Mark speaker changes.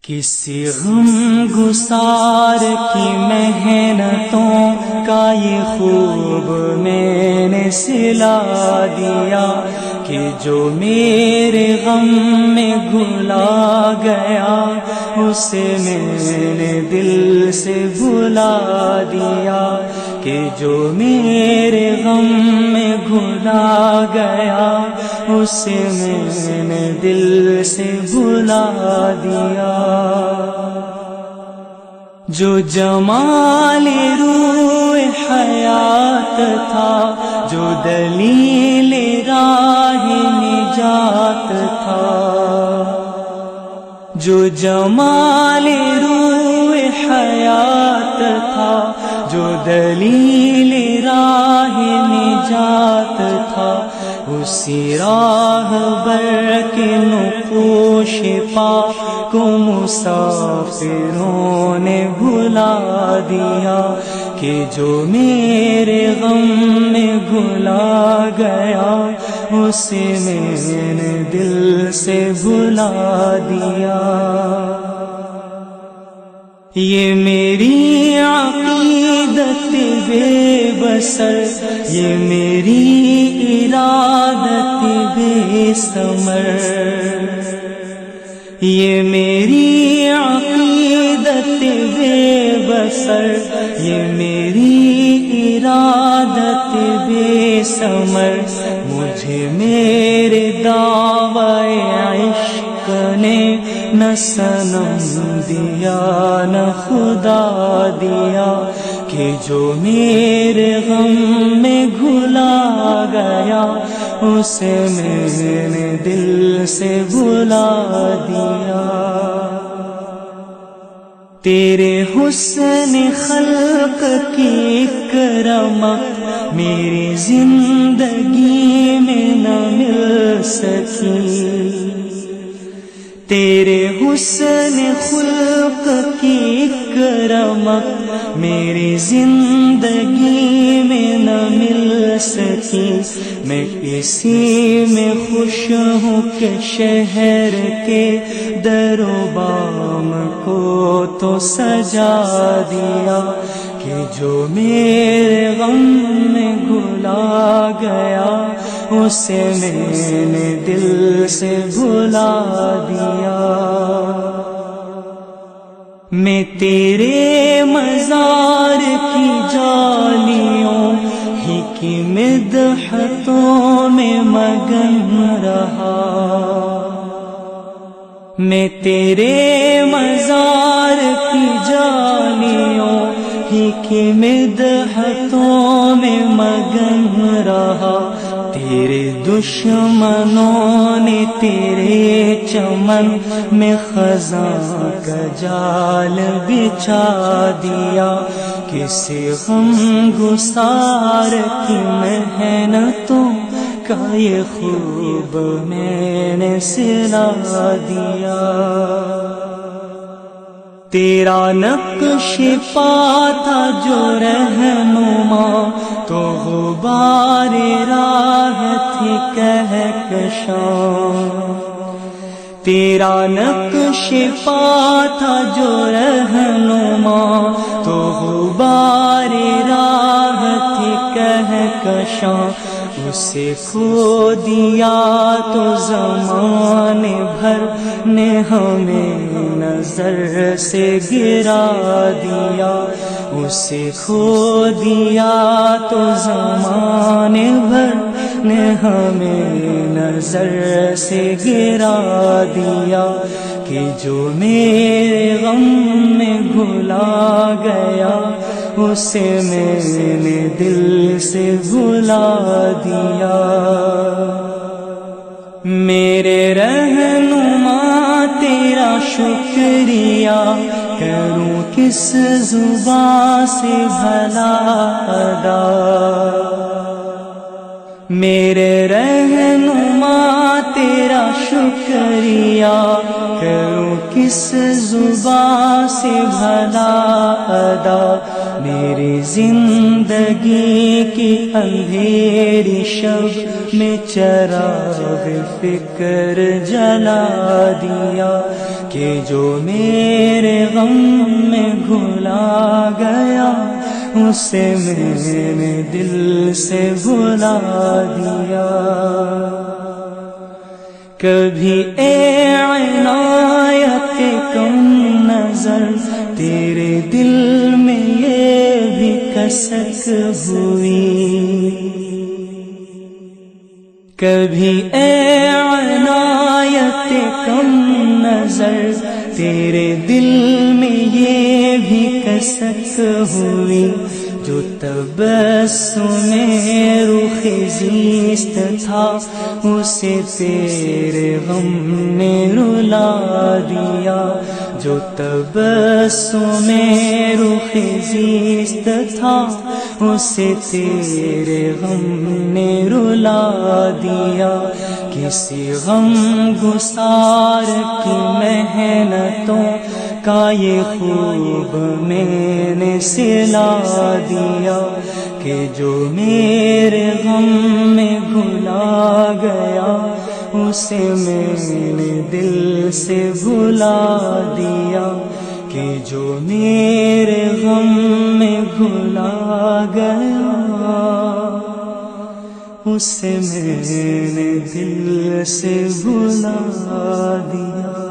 Speaker 1: کسی غم گسار کی محنتوں کا یہ خوب میں نے سلا دیا کہ جو میرے غم میں گھلا گیا اسے میں نے دل سے بھلا دیا کہ جو میرے غم میں گھلا گیا اسے میں نے دل سے بھلا دیا۔ جو جمال روح حیات تھا، جو دلیل راہ نجات تھا، جو جمال روح حیات تھا، جو دلیل راہ نجات تھا، اسی راہ بر کے نقوش پا کو مسافروں نے بھلا دیا کہ جو میرے غم میں گھلا گیا اسے میں نے دل سے بھلا دیا۔ یہ میری عقیدت بے بسر، یہ میری ارادت بے ثمر، یہ میری عقیدت بے بسر، یہ میری ارادت بے ثمر، مجھے میرے دعوی عشق نے نہ صنم دیا نہ خدا دیا کہ جو میرے غم میں گھلا گیا اسے میں نے دل سے بھلا دیا۔ تیرے حسن خلق کی ایک رمق میری زندگی میں نہ مل سکی، تیرے حسن خلق کی ایک رمق میری زندگی میں نہ مل سکی۔ میں اسی میں خوش ہوں کہ شہر کے در و بام کو تو سجا دیا کہ جو میرے غم میں گھلا گیا اسے میں نے دل سے بھلا دیا۔ میں تیرے مزار کی جالیوں ہی کی مدحتوں میں مگن رہا، میں تیرے مزار کی جالیوں ہی کی مدحتوں میں مگن رہا۔ تیرے دشمنوں نے تیرے چمن میں خزاں کا جال بچھا دیا، کسی غم گسار کی محنتوں کا یہ خوب میں نے سلا دیا۔ تیرا نقش پا تھا جو رہنما تو غبار راہ تھی کہکشاں، تیرا نقش پا تھا جو رہنما تو غبار راہ تھی کہکشاں، اسے کھو دیا تو زمانے بھر نے ہمیں نظر سے گرا دیا، اسے کھو دیا تو زمانے بھر نے ہمیں نظر سے گرا دیا کہ جو میرے غم میں گھلا گیا اسے میں نے دل سے بھلا دیا۔ میرے رہنما تیرا شکریہ کروں کس زبان سے بھلا ادا، میرے رہنما تیرا شکریہ کروں کس زبان سے بھلا ادا، میری زندگی کی اندھیری شب میں چراغ فکر جلا دیا، کہ جو میرے غم میں گھلا گیا اسے میں نے دل سے بھلا دیا۔ کبھی اے عنایت کم نظر تیرے دل میں یہ بھی کسک ہوئی، کبھی اے عنایت کم نظر تیرے دل میں یہ بھی کسک ہوئی، جو تبسم رخ زیست تھا اسے تیرے غم نے رلا دیا، جو تبسم رخ زیست تھا اسے تیرے غم نے رلا دیا، کسی غم گسار کی محنتوں کا یہ خوب میں نے سلا دیا، کہ جو میرے غم میں گھلا گیا اسے میں نے دل سے بھلا دیا، کہ جو میرے غم میں گھلا گیا اسے میں نے دل سے بھلا دیا۔